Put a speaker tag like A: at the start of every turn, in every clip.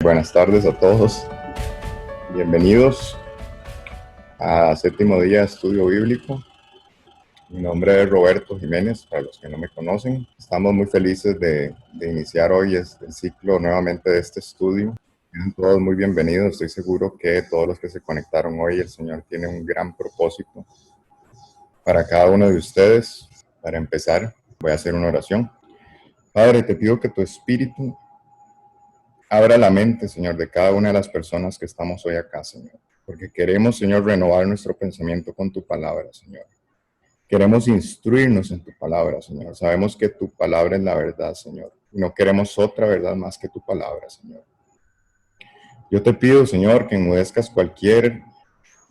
A: Buenas tardes a todos. Bienvenidos a Séptimo Día de Estudio Bíblico. Mi nombre es Roberto Jiménez, para los que no me conocen. Estamos muy felices de iniciar hoy el ciclo nuevamente de este estudio. Sean todos muy bienvenidos. Estoy seguro que todos los que se conectaron hoy, el Señor tiene un gran propósito para cada uno de ustedes. Para empezar, voy a hacer una oración. Padre, te pido que tu Espíritu abra la mente, Señor, de cada una de las personas que estamos hoy acá, Señor. Porque queremos, Señor, renovar nuestro pensamiento con tu palabra, Señor. Queremos instruirnos en tu palabra, Señor. Sabemos que tu palabra es la verdad, Señor. Y no queremos otra verdad más que tu palabra, Señor. Yo te pido, Señor, que enmudezcas cualquier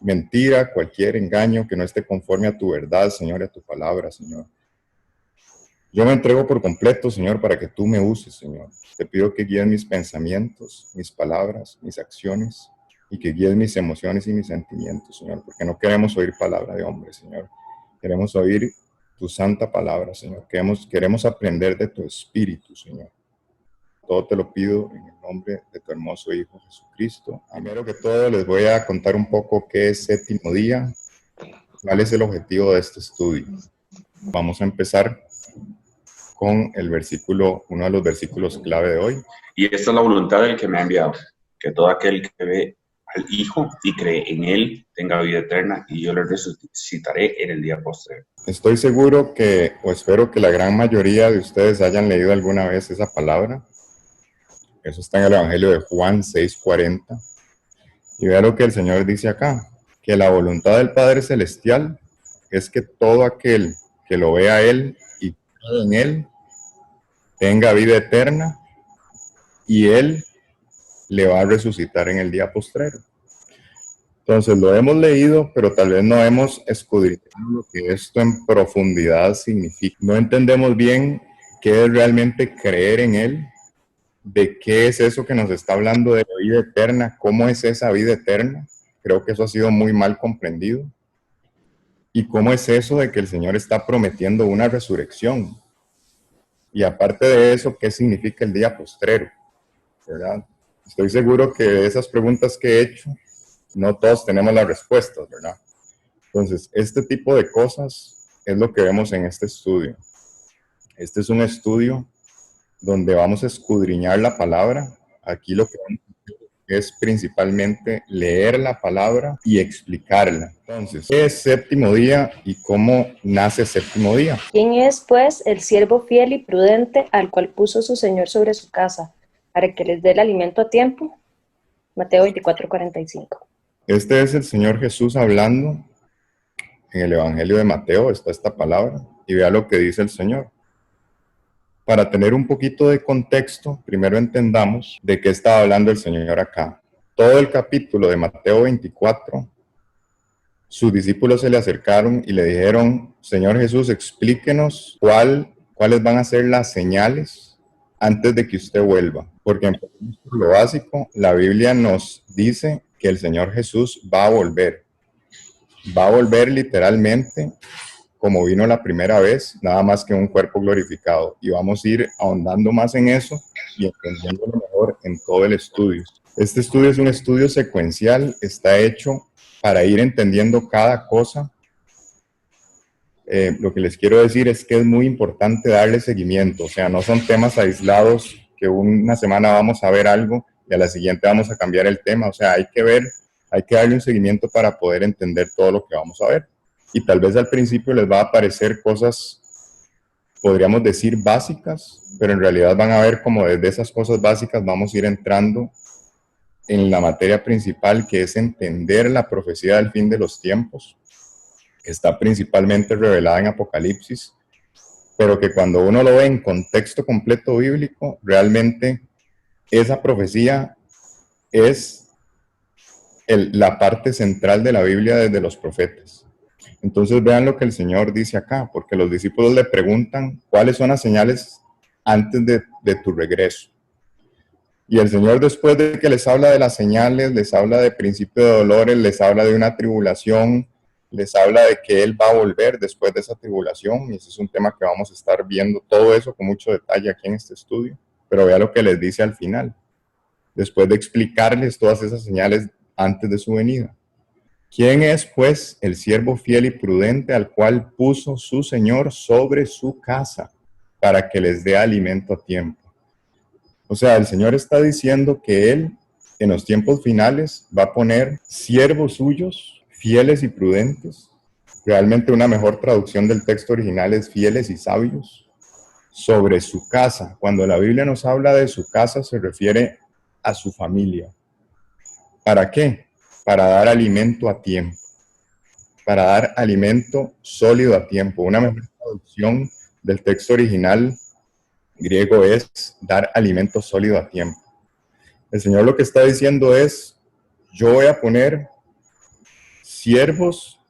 A: mentira, cualquier engaño que no esté conforme a tu verdad, Señor, y a tu palabra, Señor. Yo me entrego por completo, Señor, para que tú me uses, Señor. Te pido que guíes mis pensamientos, mis palabras, mis acciones, y que guíes mis emociones y mis sentimientos, Señor, porque no queremos oír palabra de hombre, Señor. Queremos oír tu santa palabra, Señor. Queremos aprender de tu espíritu, Señor. Todo te lo pido en el nombre de tu hermoso Hijo Jesucristo. Primero que todo, les voy a contar un poco qué es Séptimo Día, cuál es el objetivo de este estudio. Vamos a empezar con el versículo, uno de los versículos clave de hoy.
B: Y esta es la voluntad del que me ha enviado, que todo aquel que ve al Hijo y cree en Él tenga vida eterna, y yo le resucitaré en el día postrero.
A: Estoy seguro que, o espero que la gran mayoría de ustedes hayan leído alguna vez esa palabra. Eso está en el Evangelio de Juan 6:40. Y vea lo que el Señor dice acá, que la voluntad del Padre Celestial es que todo aquel que lo vea a Él y cree en Él tenga vida eterna, y Él le va a resucitar en el día postrero. Entonces lo hemos leído, pero tal vez no hemos escudriñado lo que esto en profundidad significa. No entendemos bien qué es realmente creer en Él, de qué es eso que nos está hablando de la vida eterna, cómo es esa vida eterna. Creo que eso ha sido muy mal comprendido. Y cómo es eso de que el Señor está prometiendo una resurrección. Y aparte de eso, ¿qué significa el día postrero? ¿Verdad? Estoy seguro que de esas preguntas que he hecho, no todos tenemos las respuestas, ¿verdad? Entonces, este tipo de cosas es lo que vemos en este estudio. Este es un estudio donde vamos a escudriñar la palabra. Aquí lo que vamos a hacer es principalmente leer la palabra y explicarla. Entonces, ¿qué es Séptimo Día y cómo nace Séptimo Día?
C: ¿Quién es, pues, el siervo fiel y prudente al cual puso su Señor sobre su casa, para que les dé el alimento a tiempo? Mateo 24:45.
A: Este es el Señor Jesús hablando. En el Evangelio de Mateo está esta palabra, y vea lo que dice el Señor. Para tener un poquito de contexto, primero entendamos de qué está hablando el Señor acá. Todo el capítulo de Mateo 24, sus discípulos se le acercaron y le dijeron: Señor Jesús, explíquenos cuáles van a ser las señales antes de que usted vuelva. Porque en lo básico, la Biblia nos dice que el Señor Jesús va a volver. Va a volver literalmente como vino la primera vez, nada más que un cuerpo glorificado. Y vamos a ir ahondando más en eso y entendiéndolo mejor en todo el estudio. Este estudio es un estudio secuencial, está hecho para ir entendiendo cada cosa. Lo que les quiero decir es que es muy importante darle seguimiento, o sea, no son temas aislados que una semana vamos a ver algo y a la siguiente vamos a cambiar el tema, o sea, hay que darle un seguimiento para poder entender todo lo que vamos a ver. Y tal vez al principio les va a parecer cosas, podríamos decir, básicas, pero en realidad van a ver como desde esas cosas básicas vamos a ir entrando en la materia principal, que es entender la profecía del fin de los tiempos, que está principalmente revelada en Apocalipsis, pero que cuando uno lo ve en contexto completo bíblico, realmente esa profecía es la parte central de la Biblia desde los profetas. Entonces vean lo que el Señor dice acá, porque los discípulos le preguntan cuáles son las señales antes de tu regreso. Y el Señor, después de que les habla de las señales, les habla de principio de dolores, les habla de una tribulación, les habla de que Él va a volver después de esa tribulación, y ese es un tema que vamos a estar viendo todo eso con mucho detalle aquí en este estudio. Pero vea lo que les dice al final. después de explicarles todas esas señales antes de su venida. ¿Quién es, pues, el siervo fiel y prudente al cual puso su Señor sobre su casa para que les dé alimento a tiempo? O sea, el Señor está diciendo que Él, en los tiempos finales, va a poner siervos suyos, fieles y prudentes. Realmente una mejor traducción del texto original es fieles y sabios, sobre su casa. Cuando la Biblia nos habla de su casa, se refiere a su familia. ¿Para qué? Para dar alimento a tiempo. Para dar alimento sólido a tiempo. Una mejor traducción del texto original griego es dar alimento sólido a tiempo. El Señor lo que está diciendo es, yo voy a poner siervos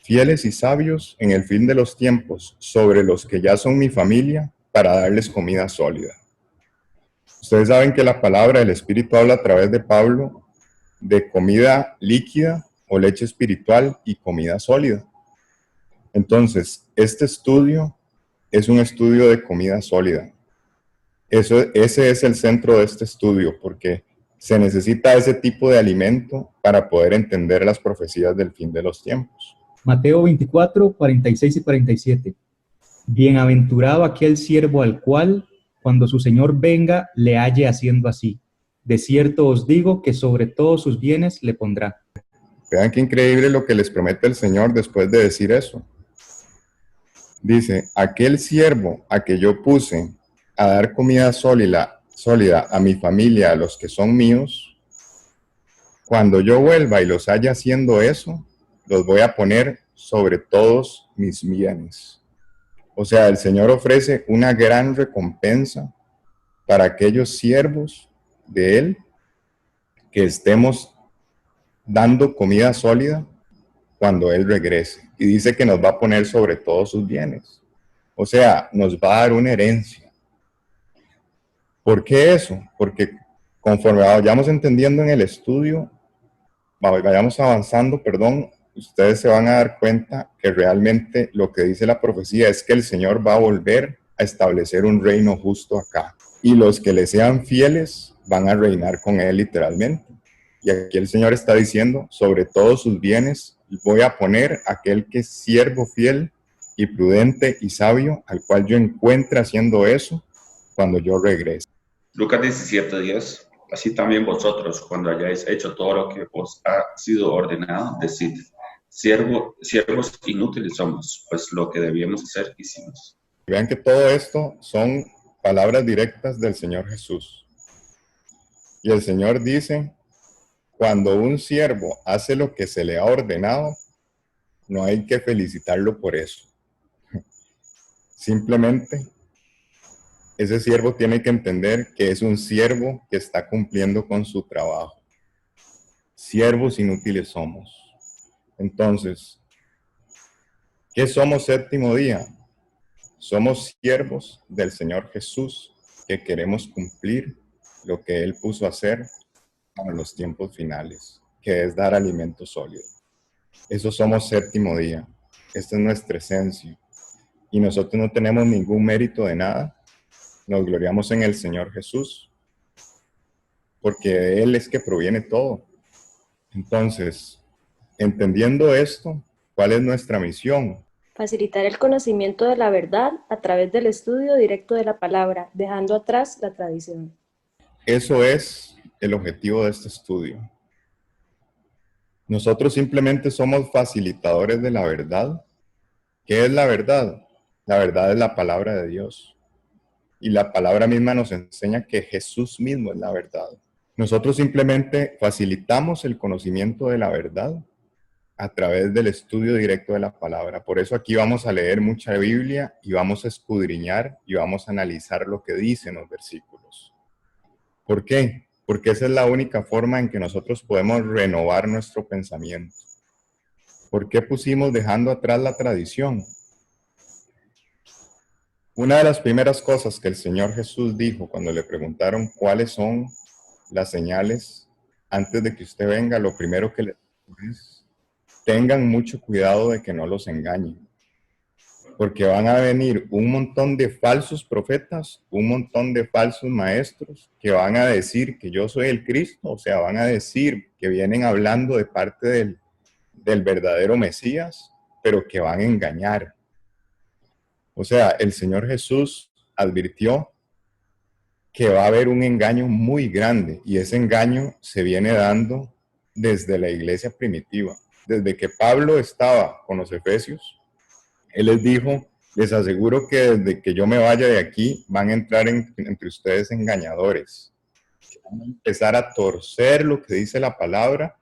A: fieles y sabios en el fin de los tiempos sobre los que ya son mi familia para darles comida sólida. Ustedes saben que la palabra del Espíritu habla a través de Pablo de comida líquida o leche espiritual y comida sólida. Entonces, este estudio es un estudio de comida sólida. Ese es el centro de este estudio, porque se necesita ese tipo de alimento para poder entender las profecías del fin de los tiempos.
D: Mateo 24, 46 y 47. Bienaventurado aquel siervo al cual, cuando su Señor venga, le halle haciendo así. De cierto os digo que sobre todos sus bienes le pondrá.
A: Vean qué increíble lo que les promete el Señor después de decir eso. Dice, aquel siervo a que yo puse a dar comida sólida a mi familia, a los que son míos, cuando yo vuelva y los haya haciendo eso, los voy a poner sobre todos mis bienes. O sea, el Señor ofrece una gran recompensa para aquellos siervos de Él que estemos dando comida sólida cuando Él regrese. Y dice que nos va a poner sobre todos sus bienes. O sea, nos va a dar una herencia. ¿Por qué eso? Porque conforme vayamos entendiendo en el estudio, vayamos avanzando, ustedes se van a dar cuenta que realmente lo que dice la profecía es que el Señor va a volver a establecer un reino justo acá. Y los que le sean fieles van a reinar con Él literalmente. Y aquí el Señor está diciendo, sobre todos sus bienes voy a poner aquel que es siervo fiel y prudente y sabio, al cual yo encuentre haciendo eso cuando yo regrese.
B: Lucas 17:10. Así también vosotros, cuando hayáis hecho todo lo que os ha sido ordenado, decid, siervos inútiles somos, pues lo que debíamos hacer hicimos.
A: Vean que todo esto son palabras directas del Señor Jesús. Y el Señor dice, cuando un siervo hace lo que se le ha ordenado, no hay que felicitarlo por eso. Simplemente, ese siervo tiene que entender que es un siervo que está cumpliendo con su trabajo. Siervos inútiles somos. Entonces, ¿qué somos séptimo día? Somos siervos del Señor Jesús que queremos cumplir lo que Él puso a hacer para los tiempos finales, que es dar alimento sólido. Eso somos séptimo día. Esta es nuestra esencia. Y nosotros no tenemos ningún mérito de nada. Nos gloriamos en el Señor Jesús, porque de Él es que proviene todo. Entonces, entendiendo esto, ¿cuál es nuestra misión?
C: Facilitar el conocimiento de la verdad a través del estudio directo de la palabra, dejando atrás la tradición.
A: Eso es el objetivo de este estudio. Nosotros simplemente somos facilitadores de la verdad. ¿Qué es la verdad? La verdad es la palabra de Dios. Y la palabra misma nos enseña que Jesús mismo es la verdad. Nosotros simplemente facilitamos el conocimiento de la verdad a través del estudio directo de la palabra. Por eso aquí vamos a leer mucha Biblia y vamos a escudriñar y vamos a analizar lo que dicen los versículos. ¿Por qué? Porque esa es la única forma en que nosotros podemos renovar nuestro pensamiento. ¿Por qué pusimos dejando atrás la tradición? Una de las primeras cosas que el Señor Jesús dijo cuando le preguntaron cuáles son las señales antes de que usted venga, lo primero que le dijo es, tengan mucho cuidado de que no los engañen. porque van a venir un montón de falsos profetas, un montón de falsos maestros que van a decir que yo soy el Cristo, o sea, van a decir que vienen hablando de parte del verdadero Mesías, pero que van a engañar. O sea, el Señor Jesús advirtió que va a haber un engaño muy grande, y ese engaño se viene dando desde la iglesia primitiva. Desde que Pablo estaba con los efesios, él les dijo: les aseguro que desde que yo me vaya de aquí van a entrar entre ustedes engañadores, que van a empezar a torcer lo que dice la palabra,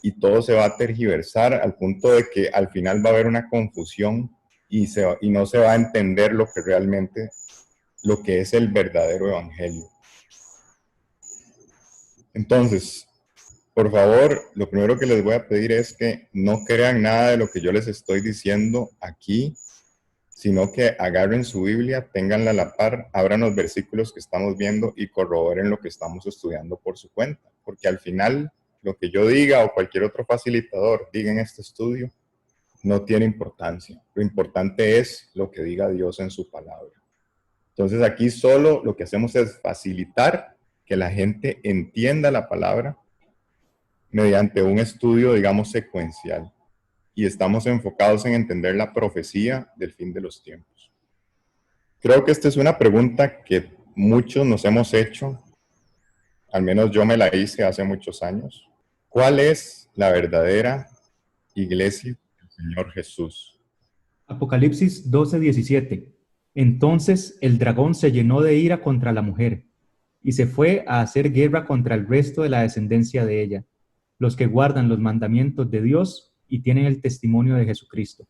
A: y todo se va a tergiversar al punto de que al final va a haber una confusión y no se va a entender lo que es el verdadero evangelio. Entonces, por favor, lo primero que les voy a pedir es que no crean nada de lo que yo les estoy diciendo aquí, sino que agarren su Biblia, ténganla a la par, abran los versículos que estamos viendo y corroboren lo que estamos estudiando por su cuenta. Porque al final, lo que yo diga o cualquier otro facilitador diga en este estudio no tiene importancia. Lo importante es lo que diga Dios en su palabra. Entonces aquí solo lo que hacemos es facilitar que la gente entienda la palabra mediante un estudio, digamos, secuencial. Y estamos enfocados en entender la profecía del fin de los tiempos. Creo que esta es una pregunta que muchos nos hemos hecho, al menos yo me la hice hace muchos años. ¿Cuál es la verdadera iglesia del Señor Jesús?
D: Apocalipsis 12:17. Entonces el dragón se llenó de ira contra la mujer y se fue a hacer guerra contra el resto de la descendencia de ella, los que guardan los mandamientos de Dios y tienen el testimonio de Jesucristo.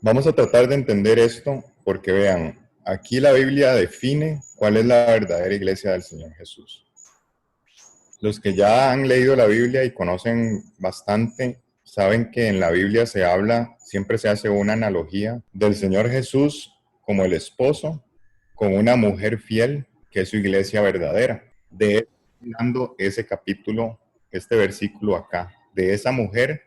A: Vamos a tratar de entender esto porque vean, aquí la Biblia define cuál es la verdadera iglesia del Señor Jesús. Los que ya han leído la Biblia y conocen bastante, saben que en la Biblia siempre se hace una analogía del Señor Jesús como el esposo con una mujer fiel que es su iglesia verdadera. De eso está hablando ese capítulo, este versículo acá, de esa mujer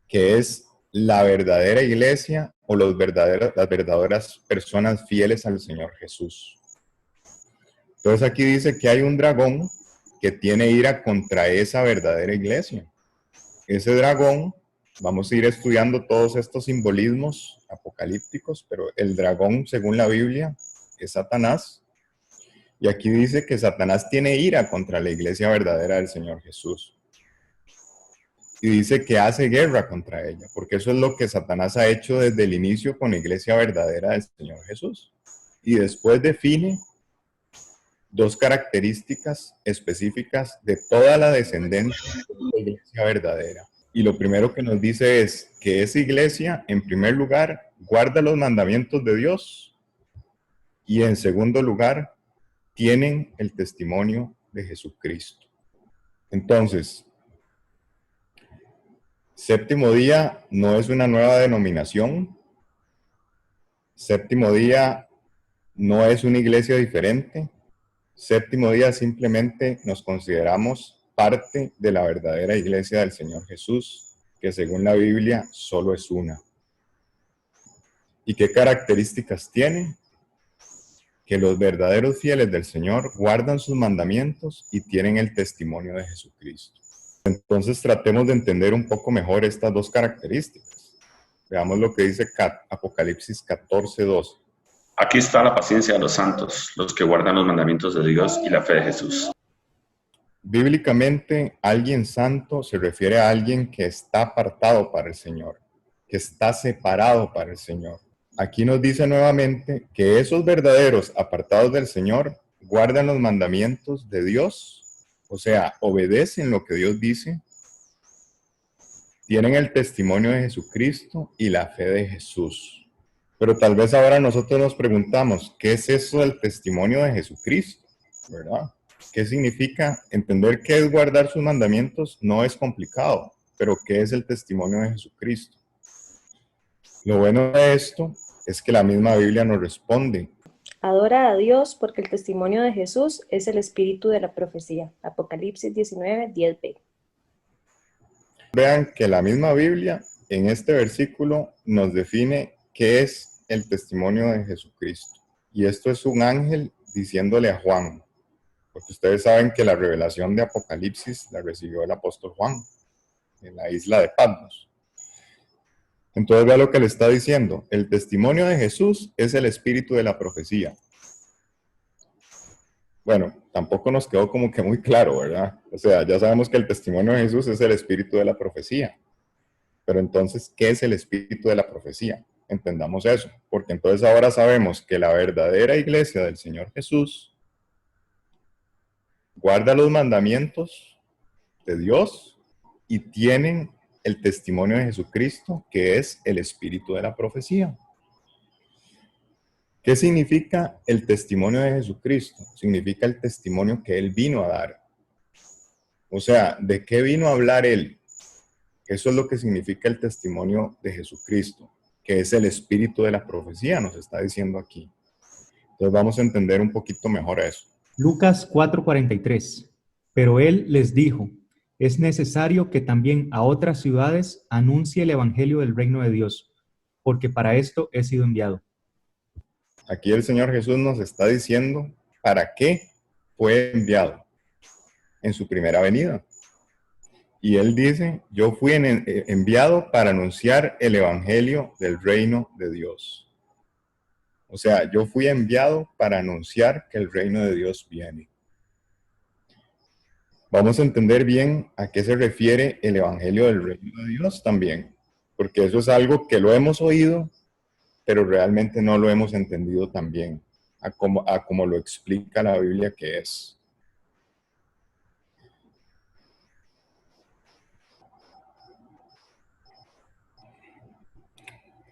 A: que es la verdadera iglesia o las verdaderas personas fieles al Señor Jesús. Entonces aquí dice que hay un dragón que tiene ira contra esa verdadera iglesia. Ese dragón, vamos a ir estudiando todos estos simbolismos apocalípticos, pero el dragón, según la Biblia, es Satanás. Y aquí dice que Satanás tiene ira contra la iglesia verdadera del Señor Jesús. Y dice que hace guerra contra ella, porque eso es lo que Satanás ha hecho desde el inicio con la iglesia verdadera del Señor Jesús. Y después define dos características específicas de toda la descendencia de la iglesia verdadera. Y lo primero que nos dice es que esa iglesia, en primer lugar, guarda los mandamientos de Dios, y en segundo lugar, tienen el testimonio de Jesucristo. Entonces, Séptimo Día no es una nueva denominación. Séptimo Día no es una iglesia diferente. Séptimo Día simplemente nos consideramos parte de la verdadera iglesia del Señor Jesús, que según la Biblia solo es una. ¿Y qué características tiene? Que los verdaderos fieles del Señor guardan sus mandamientos y tienen el testimonio de Jesucristo. Entonces tratemos de entender un poco mejor estas dos características. Veamos lo que dice Apocalipsis 14:12.
B: Aquí está la paciencia de los santos, los que guardan los mandamientos de Dios y la fe de Jesús.
A: Bíblicamente, alguien santo se refiere a alguien que está apartado para el Señor, que está separado para el Señor. Aquí nos dice nuevamente que esos verdaderos apartados del Señor guardan los mandamientos de Dios, o sea, obedecen lo que Dios dice, tienen el testimonio de Jesucristo y la fe de Jesús. Pero tal vez ahora nosotros nos preguntamos, ¿qué es eso del testimonio de Jesucristo? ¿Verdad? ¿Qué significa? Entender qué es guardar sus mandamientos no es complicado, pero ¿qué es el testimonio de Jesucristo? Lo bueno de esto es que la misma Biblia nos responde.
C: Adora a Dios porque el testimonio de Jesús es el espíritu de la profecía. Apocalipsis 19:10b.
A: Vean que la misma Biblia en este versículo nos define qué es el testimonio de Jesucristo. Y esto es un ángel diciéndole a Juan, porque ustedes saben que la revelación de Apocalipsis la recibió el apóstol Juan en la isla de Patmos. Entonces vea lo que le está diciendo. El testimonio de Jesús es el espíritu de la profecía. Bueno, tampoco nos quedó como que muy claro, ¿verdad? O sea, ya sabemos que el testimonio de Jesús es el espíritu de la profecía. Pero entonces, ¿qué es el espíritu de la profecía? Entendamos eso, porque entonces ahora sabemos que la verdadera iglesia del Señor Jesús guarda los mandamientos de Dios y tienen el testimonio de Jesucristo, que es el espíritu de la profecía. ¿Qué significa el testimonio de Jesucristo? Significa el testimonio que Él vino a dar. O sea, ¿de qué vino a hablar Él? Eso es lo que significa el testimonio de Jesucristo, que es el espíritu de la profecía, nos está diciendo aquí. Entonces vamos a entender un poquito mejor eso.
D: Lucas 4:43. Pero él les dijo, es necesario que también a otras ciudades anuncie el evangelio del reino de Dios, porque para esto he sido enviado.
A: Aquí el Señor Jesús nos está diciendo para qué fue enviado en su primera venida. Y Él dice, yo fui enviado para anunciar el evangelio del reino de Dios. O sea, yo fui enviado para anunciar que el reino de Dios viene. Vamos a entender bien a qué se refiere el evangelio del reino de Dios también, porque eso es algo que lo hemos oído, pero realmente no lo hemos entendido tan bien, a como lo explica la Biblia que es.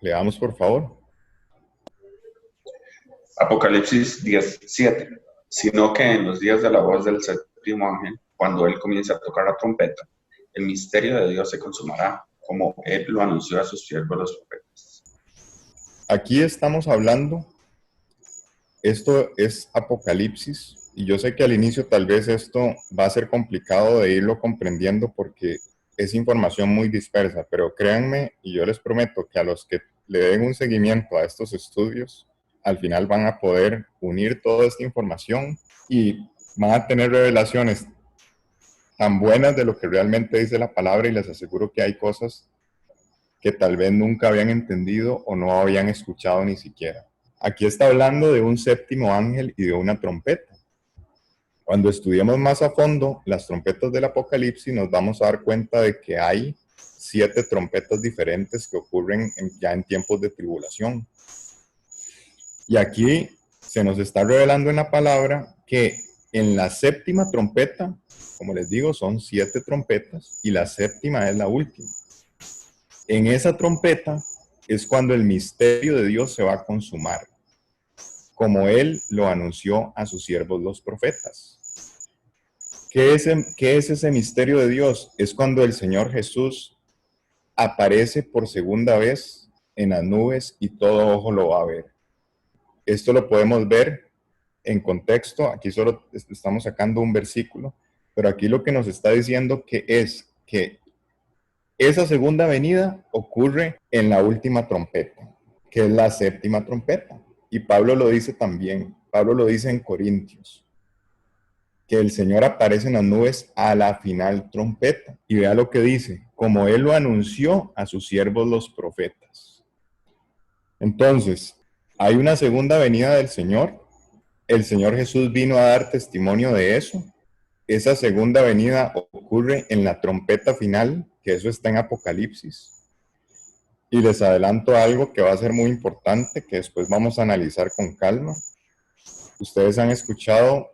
A: Leamos, por favor.
B: Apocalipsis 10:7. Sino que en los días de la voz del séptimo ángel, cuando él comience a tocar la trompeta, el misterio de Dios se consumará, como él lo anunció a sus siervos los profetas.
A: Aquí estamos hablando, esto es Apocalipsis, y yo sé que al inicio tal vez esto va a ser complicado de irlo comprendiendo porque es información muy dispersa, pero créanme, y yo les prometo que a los que le den un seguimiento a estos estudios, al final van a poder unir toda esta información y van a tener revelaciones tan buenas de lo que realmente dice la palabra, y les aseguro que hay cosas que tal vez nunca habían entendido o no habían escuchado ni siquiera. Aquí está hablando de un séptimo ángel y de una trompeta. Cuando estudiemos más a fondo las trompetas del Apocalipsis, nos vamos a dar cuenta de que hay 7 trompetas diferentes que ocurren ya en tiempos de tribulación. Y aquí se nos está revelando en la palabra que en la séptima trompeta, como les digo, son 7 trompetas y la séptima es la última. En esa trompeta es cuando el misterio de Dios se va a consumar, como Él lo anunció a sus siervos los profetas. ¿Qué es ese misterio de Dios? Es cuando el Señor Jesús aparece por segunda vez en las nubes y todo ojo lo va a ver. Esto lo podemos ver en contexto. Aquí solo estamos sacando un versículo, pero aquí lo que nos está diciendo es que esa segunda venida ocurre en la última trompeta, que es la séptima trompeta. Y Pablo lo dice también. Pablo lo dice en Corintios, que el Señor aparece en las nubes a la final trompeta. Y vea lo que dice, como Él lo anunció a sus siervos los profetas. Entonces, hay una segunda venida del Señor. El Señor Jesús vino a dar testimonio de eso. Esa segunda venida ocurre en la trompeta final, que eso está en Apocalipsis. Y les adelanto algo que va a ser muy importante, que después vamos a analizar con calma. Ustedes han escuchado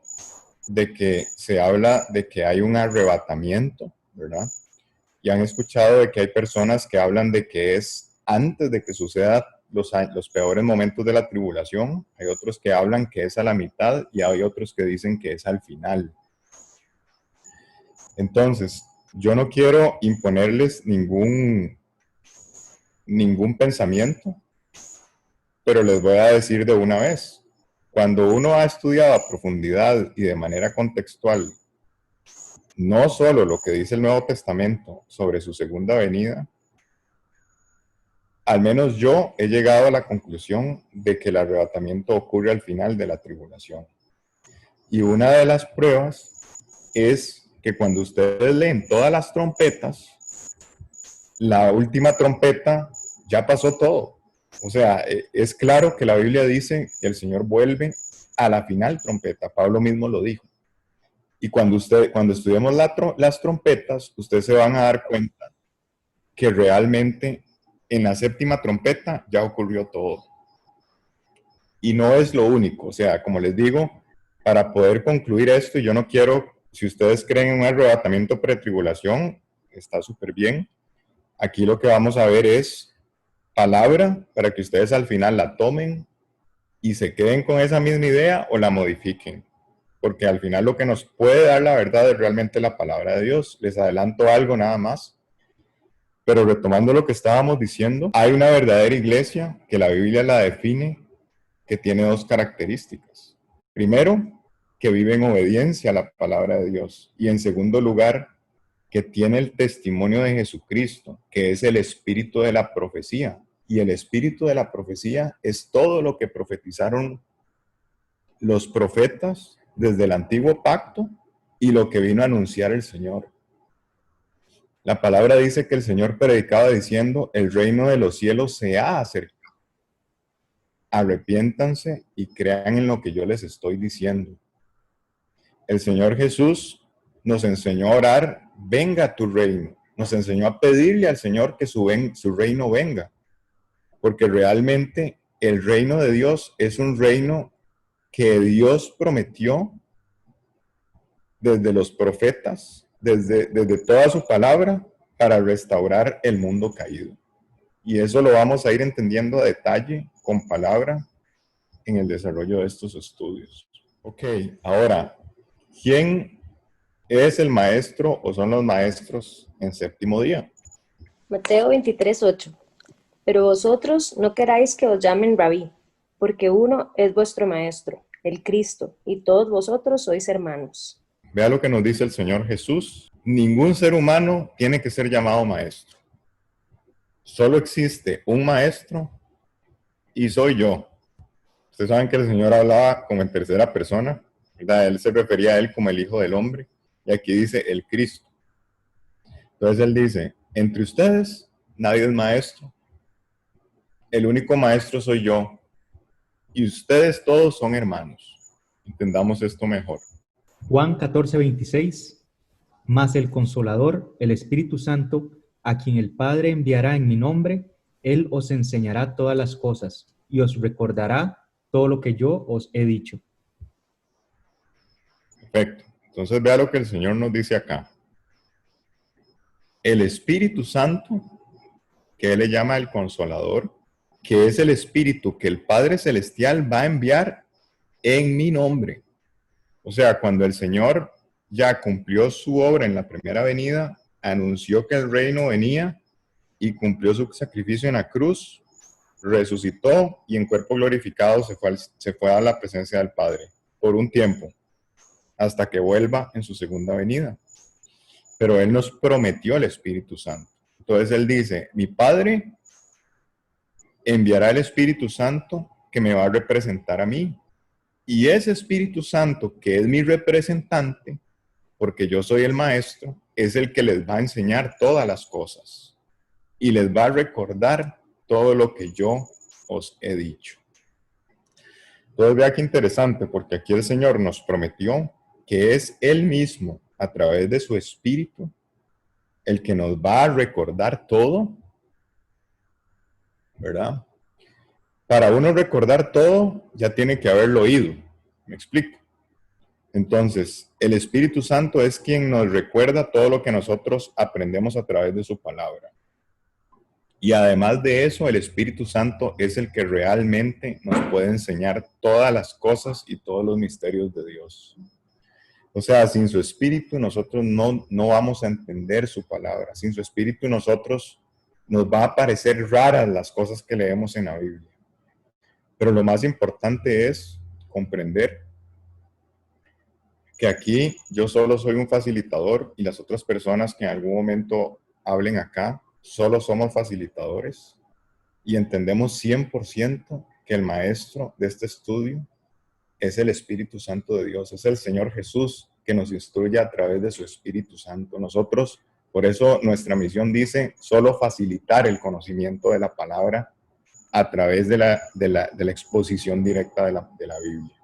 A: de que se habla de que hay un arrebatamiento, ¿verdad? Y han escuchado de que hay personas que hablan de que es antes de que suceda los peores momentos de la tribulación. Hay otros que hablan que es a la mitad y hay otros que dicen que es al final. Entonces, yo no quiero imponerles ningún pensamiento, pero les voy a decir de una vez. Cuando uno ha estudiado a profundidad y de manera contextual, no solo lo que dice el Nuevo Testamento sobre su segunda venida, al menos yo he llegado a la conclusión de que el arrebatamiento ocurre al final de la tribulación. Y una de las pruebas es que cuando ustedes leen todas las trompetas, la última trompeta ya pasó todo. O sea, es claro que la Biblia dice que el Señor vuelve a la final trompeta. Pablo mismo lo dijo. Y cuando estudiemos las trompetas, ustedes se van a dar cuenta que realmente en la séptima trompeta ya ocurrió todo. Y no es lo único. O sea, como les digo, para poder concluir esto, yo no quiero, si ustedes creen en un arrebatamiento pretribulación, está súper bien. Aquí lo que vamos a ver es palabra para que ustedes al final la tomen y se queden con esa misma idea o la modifiquen. Porque al final lo que nos puede dar la verdad es realmente la palabra de Dios. Les adelanto algo nada más. Pero retomando lo que estábamos diciendo, hay una verdadera iglesia que la Biblia la define, que tiene dos características. Primero, que vive en obediencia a la palabra de Dios. Y en segundo lugar, que tiene el testimonio de Jesucristo, que es el espíritu de la profecía. Y el espíritu de la profecía es todo lo que profetizaron los profetas desde el antiguo pacto y lo que vino a anunciar el Señor. La palabra dice que el Señor predicaba diciendo, el reino de los cielos se ha acercado. Arrepiéntanse y crean en lo que yo les estoy diciendo. El Señor Jesús nos enseñó a orar, venga tu reino. Nos enseñó a pedirle al Señor que su reino venga. Porque realmente el reino de Dios es un reino que Dios prometió desde los profetas, desde toda su palabra, para restaurar el mundo caído. Y eso lo vamos a ir entendiendo a detalle, con palabra, en el desarrollo de estos estudios. Ok, ahora, ¿quién es el maestro o son los maestros en séptimo día?
C: Mateo 23:8. Pero vosotros no queráis que os llamen rabí, porque uno es vuestro maestro, el Cristo, y todos vosotros sois hermanos.
A: Vea lo que nos dice el Señor Jesús. Ningún ser humano tiene que ser llamado maestro. Solo existe un maestro y soy yo. Ustedes saben que el Señor hablaba como en tercera persona, ¿verdad? Él se refería a él como el Hijo del Hombre, y aquí dice el Cristo. Entonces él dice, entre ustedes nadie es maestro, el único maestro soy yo, y ustedes todos son hermanos. Entendamos esto mejor.
D: Juan 14:26, mas el Consolador, el Espíritu Santo, a quien el Padre enviará en mi nombre, Él os enseñará todas las cosas y os recordará todo lo que yo os he dicho.
A: Perfecto. Entonces vea lo que el Señor nos dice acá. El Espíritu Santo, que Él le llama el Consolador, que es el Espíritu que el Padre Celestial va a enviar en mi nombre. O sea, cuando el Señor ya cumplió su obra en la primera venida, anunció que el reino venía y cumplió su sacrificio en la cruz, resucitó y en cuerpo glorificado se fue a la presencia del Padre por un tiempo, hasta que vuelva en su segunda venida. Pero Él nos prometió el Espíritu Santo. Entonces Él dice, mi Padre enviará el Espíritu Santo que me va a representar a mí. Y ese Espíritu Santo, que es mi representante, porque yo soy el maestro, es el que les va a enseñar todas las cosas y les va a recordar todo lo que yo os he dicho. Entonces vea qué interesante, porque aquí el Señor nos prometió que es Él mismo, a través de su Espíritu, el que nos va a recordar todo, ¿verdad? Para uno recordar todo, ya tiene que haberlo oído. ¿Me explico? Entonces, el Espíritu Santo es quien nos recuerda todo lo que nosotros aprendemos a través de su palabra. Y además de eso, el Espíritu Santo es el que realmente nos puede enseñar todas las cosas y todos los misterios de Dios. O sea, sin su Espíritu nosotros no vamos a entender su palabra. Sin su Espíritu nosotros nos va a parecer raras las cosas que leemos en la Biblia. Pero lo más importante es comprender que aquí yo solo soy un facilitador y las otras personas que en algún momento hablen acá, solo somos facilitadores. y entendemos 100% que el maestro de este estudio es el Espíritu Santo de Dios, es el Señor Jesús que nos instruye a través de su Espíritu Santo. Nosotros, por eso nuestra misión dice, solo facilitar el conocimiento de la palabra a través de la exposición directa de la Biblia.